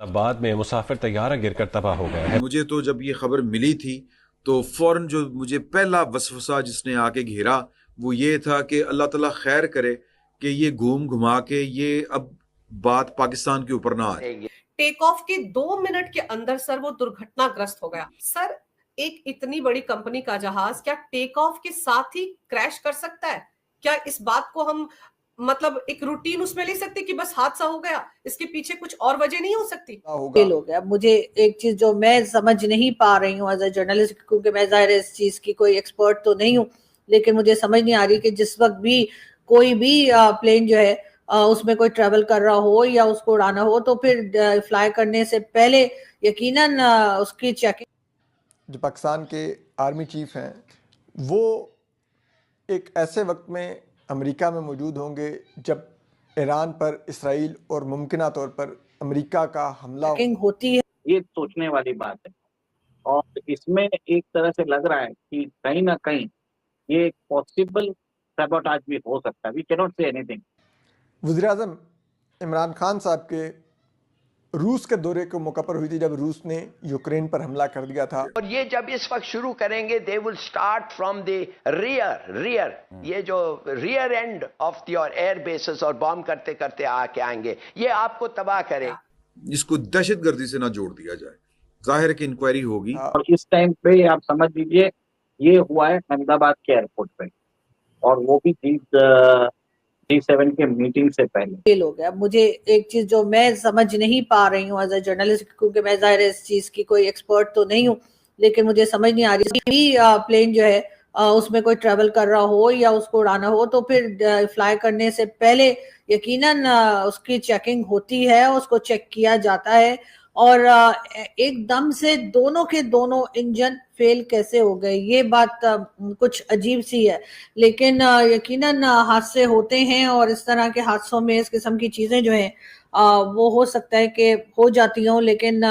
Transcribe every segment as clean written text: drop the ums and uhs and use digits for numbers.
बाद में मुसाफिर तैयारा गिरकर तबाह हो गया है। मुझे तो जब ये खबर मिली थी तो फौरन जो मुझे पहला वसवसा जिसने आके घेरा वो ये था कि अल्लाह ताला खैर करे कि ये घूम घुमा के ये अब बात पाकिस्तान के ऊपर ना आ जाए। टेक ऑफ के 2 मिनट के अंदर सर वो दुर्घटनाग्रस्त हो गया। सर, एक इतनी बड़ी कंपनी का जहाज क्या टेक ऑफ के साथ ही क्रैश कर सकता है? क्या इस बात को हम मतलब एक रूटीन उसमें ले सकते कि बस हादसा हो गया, इसके पीछे कुछ और वजह नहीं हो सकती? फेल हो गया। मुझे एक चीज जो मैं समझ नहीं पा रही हूँ एज ए जर्नलिस्ट, क्योंकि मैं जाहिर है इस चीज की कोई एक्सपर्ट तो नहीं हूँ, लेकिन मुझे समझ नहीं आ रही कि जिस वक्त भी कोई भी प्लेन जो है उसमें कोई ट्रेवल कर रहा हो या उसको उड़ाना हो तो फिर फ्लाई करने से पहले यकीनन उसकी चेकिंग। जो पाकिस्तान के आर्मी चीफ हैं वो एक ऐसे वक्त में अमेरिका में मौजूद होंगे जब ईरान पर इसराइल और मुमकिना तौर पर अमेरिका का हमला होती है। ये सोचने वाली बात है और इसमें एक तरह से लग रहा है कि कहीं ना कहीं ये पॉसिबल सैबोटाज भी हो सकता है। We can not say anything. वज़ीर-ए-आज़म इमरान खान साहब के रूस के दौरे के मौका पर हुई थी जब रूस ने यूक्रेन पर हमला कर दिया था। और ये जब इस वक्त शुरू करेंगे they will start from the rear ये जो rear end of your air bases और बॉम्ब करते करते आके आएंगे, ये आपको तबाह करे। इसको दहशतगर्दी से ना जोड़ दिया जाए। जाहिर है कि इंक्वायरी होगी। और इस टाइम पे आप समझ लीजिए ये हुआ है अहमदाबाद के एयरपोर्ट पे और वो भी G7 के मीटिंग से पहले। फेल हो गया। मुझे एक चीज जो मैं समझ नहीं पा रही हूँ एज ए जर्नलिस्ट, क्योंकि मैं जाहिर है इस चीज की कोई एक्सपर्ट तो नहीं हूँ, लेकिन मुझे समझ नहीं आ रही भी प्लेन जो है उसमें कोई ट्रेवल कर रहा हो या उसको उड़ाना हो तो फिर फ्लाई करने से पहले यकीनन उसकी चेकिंग होती है, उसको चेक किया जाता है। और एकदम से दोनों के दोनों इंजन फेल कैसे हो गए, ये बात कुछ अजीब सी है। लेकिन यकीनन हादसे होते हैं और इस तरह के हादसों में इस किस्म की चीजें जो हैं वो हो सकता है कि हो जाती हों। लेकिन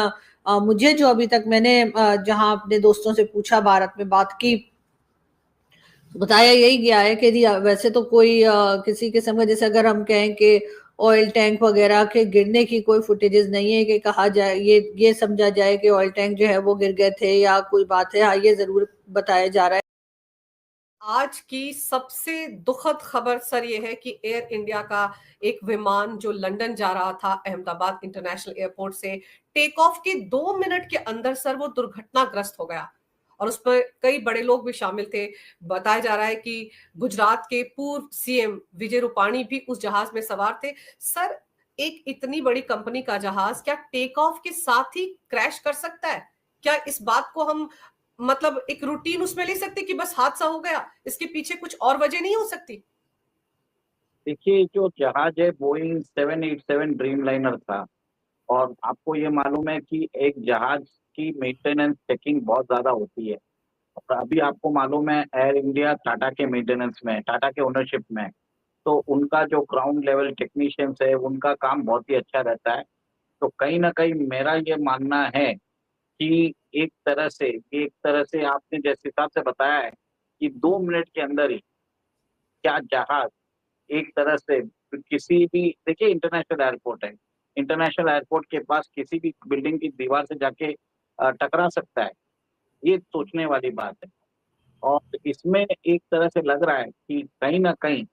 मुझे जो अभी तक मैंने जहां अपने दोस्तों से पूछा, भारत में बात की, बताया यही गया है कि वैसे तो कोई किसी किस्म का, जैसे अगर हम कहें कि ऑयल टैंक वगैरह के गिरने की कोई फुटेजेस नहीं है कि कहा जाए ये समझा जाए कि ऑयल टैंक जो है वो गिर गए थे या कोई बात है। हाँ, ये जरूर बताया जा रहा है। आज की सबसे दुखद खबर सर ये है कि एयर इंडिया का एक विमान जो लंदन जा रहा था अहमदाबाद इंटरनेशनल एयरपोर्ट से, टेक ऑफ के 2 मिनट के अंदर सर वो दुर्घटनाग्रस्त हो गया और उस पर कई बड़े लोग भी शामिल थे। बताया जा रहा है कि गुजरात के पूर्व सीएम विजय रूपाणी भी उस जहाज में सवार थे। सर, एक इतनी बड़ी कंपनी का जहाज क्या टेक ऑफ के साथ ही क्रैश कर सकता है? क्या इस बात को हम मतलब एक रूटीन उसमें ले सकते कि बस हादसा हो गया, इसके पीछे कुछ और वजह नहीं हो सकती? देखिए जो जहाज है बोइंग 787 ड्रीम लाइनर था और आपको ये मालूम है कि एक जहाज की मेंटेनेंस चेकिंग बहुत ज्यादा होती है और अभी आपको मालूम है एयर इंडिया टाटा के मेंटेनेंस में, टाटा के ओनरशिप में है। तो उनका जो ग्राउंड लेवल टेक्नीशियंस है उनका काम बहुत ही अच्छा रहता है। तो कहीं ना कहीं मेरा ये मानना है कि एक तरह से आपने जिस हिसाब से बताया है कि 2 मिनट के अंदर ही क्या जहाज एक तरह से किसी भी, देखिए इंटरनेशनल एयरपोर्ट है, इंटरनेशनल एयरपोर्ट के पास किसी भी बिल्डिंग की दीवार से जाके टकरा सकता है। ये सोचने वाली बात है और इसमें एक तरह से लग रहा है कि कहीं ना कहीं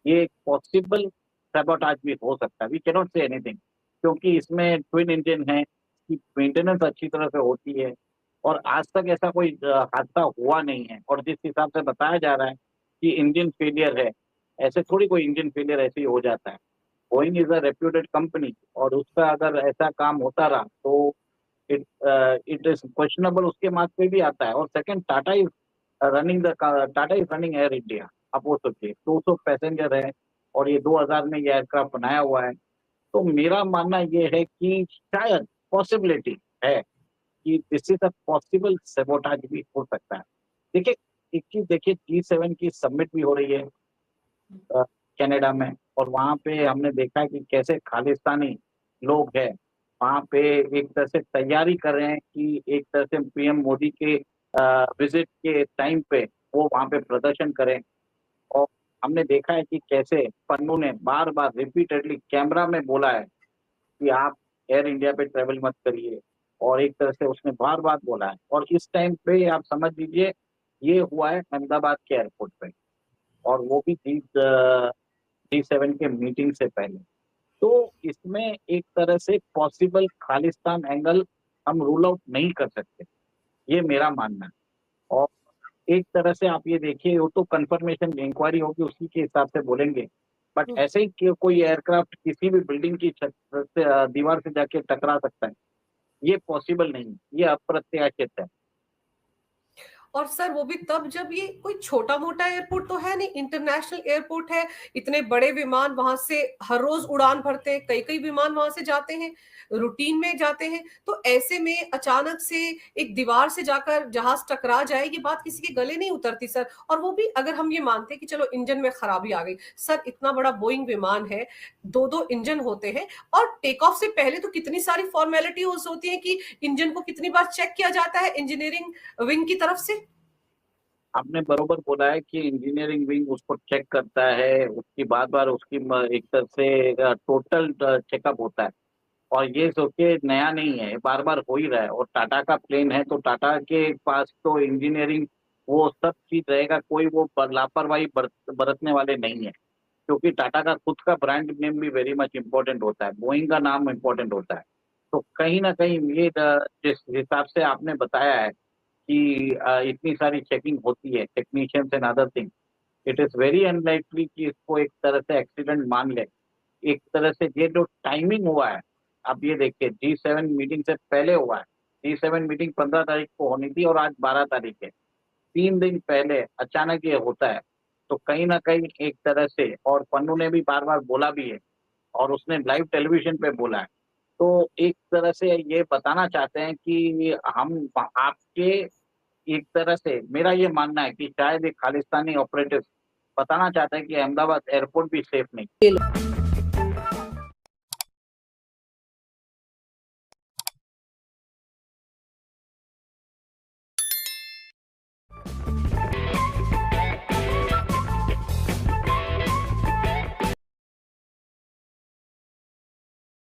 ये पॉसिबल सैबोटाज भी हो सकता है। We can not say anything क्योंकि इसमें ट्विन इंजन है, इसकी मेंटेनेंस अच्छी तरह से होती है और आज तक ऐसा कोई हादसा हुआ नहीं है। और जिस हिसाब से बताया जा रहा है कि इंजन फेलियर है, ऐसे थोड़ी कोई इंजन फेलियर ऐसे ही हो जाता है। Boeing is a reputed company और उसका अगर ऐसा काम होता रहा तो इट इट इज क्वेश्चनेबल, उसके मार्क्स पे भी आता है। और second, Tata is running air India. आप वो सोचिए 200 पैसेंजर है और ये 2000 में ये एयरक्राफ्ट बनाया हुआ है। तो मेरा मानना ये है कि शायद पॉसिबिलिटी है कि this is a possible sabotage भी हो सकता है। देखिए एक चीज देखिए, G7 की समिट भी हो रही है कनाडा में और वहां पे हमने देखा है कि कैसे खालिस्तानी लोग हैं वहां पे एक तरह से तैयारी कर रहे हैं कि एक तरह से पीएम मोदी के विजिट के टाइम पे वो वहां पे प्रदर्शन करें। और हमने देखा है कि कैसे पन्नू ने बार बार रिपीटेडली कैमरा में बोला है कि आप एयर इंडिया पे ट्रेवल मत करिए, और एक तरह से उसने बार बार बोला है। और इस टाइम पे आप समझ लीजिए ये हुआ है अहमदाबाद के एयरपोर्ट पे, और वो भी G7 के मीटिंग से पहले। तो इसमें एक तरह से पॉसिबल खालिस्तान एंगल हम रूल आउट नहीं कर सकते, ये मेरा मानना है। और एक तरह से आप ये देखिए, वो तो कंफर्मेशन इंक्वायरी होगी उसी के हिसाब से बोलेंगे, बट ऐसे ही कि कोई एयरक्राफ्ट किसी भी बिल्डिंग की छत से दीवार से जाके टकरा सकता है, ये पॉसिबल नहीं, ये अप्रत्याशित है। और सर वो भी तब जब ये कोई छोटा मोटा एयरपोर्ट तो है नहीं, इंटरनेशनल एयरपोर्ट है, इतने बड़े विमान वहां से हर रोज उड़ान भरते हैं, कई कई विमान वहां से जाते हैं, रूटीन में जाते हैं। तो ऐसे में अचानक से एक दीवार से जाकर जहाज टकरा जाए, ये बात किसी के गले नहीं उतरती सर। और वो भी अगर हम ये मानते हैं कि चलो इंजन में खराबी आ गई, सर इतना बड़ा बोइंग विमान है, दो इंजन होते हैं, और टेक ऑफ से पहले तो कितनी सारी फॉर्मेलिटी होती है कि इंजन को कितनी बार चेक किया जाता है इंजीनियरिंग विंग की तरफ से। आपने बरोबर बोला है कि इंजीनियरिंग विंग उसको चेक करता है, उसकी बार बार उसकी एक तरह से टोटल चेकअप होता है। और ये सोचिए नया नहीं है, बार बार हो ही रहा है। और टाटा का प्लेन है तो टाटा के पास तो इंजीनियरिंग वो सब चीज रहेगा, कोई वो लापरवाही बरतने वाले नहीं है, क्योंकि टाटा का खुद का ब्रांड नेम भी वेरी मच इम्पोर्टेंट होता है, बोइंग का नाम इम्पोर्टेंट होता है। तो कहीं ना कहीं ये जिस हिसाब से आपने बताया है कि इतनी सारी चेकिंग होती है, technicians and other thing, it is very unlikely कि इसको एक तरह से एक्सीडेंट मान ले। एक तरह से ये जो टाइमिंग हुआ है, आप ये देखिए G7 मीटिंग से पहले हुआ है। G7 मीटिंग 15 तारीख को होनी थी और आज 12 तारीख है, 3 दिन पहले अचानक ये होता है। तो कहीं ना कहीं एक तरह से, और पन्नू ने भी बार बार बोला भी है और उसने लाइव टेलीविजन पे बोला है, तो एक तरह से ये बताना चाहते हैं कि हम आपके, एक तरह से मेरा ये मानना है कि शायद एक खालिस्तानी ऑपरेटिव बताना चाहता है कि अहमदाबाद एयरपोर्ट भी सेफ नहीं।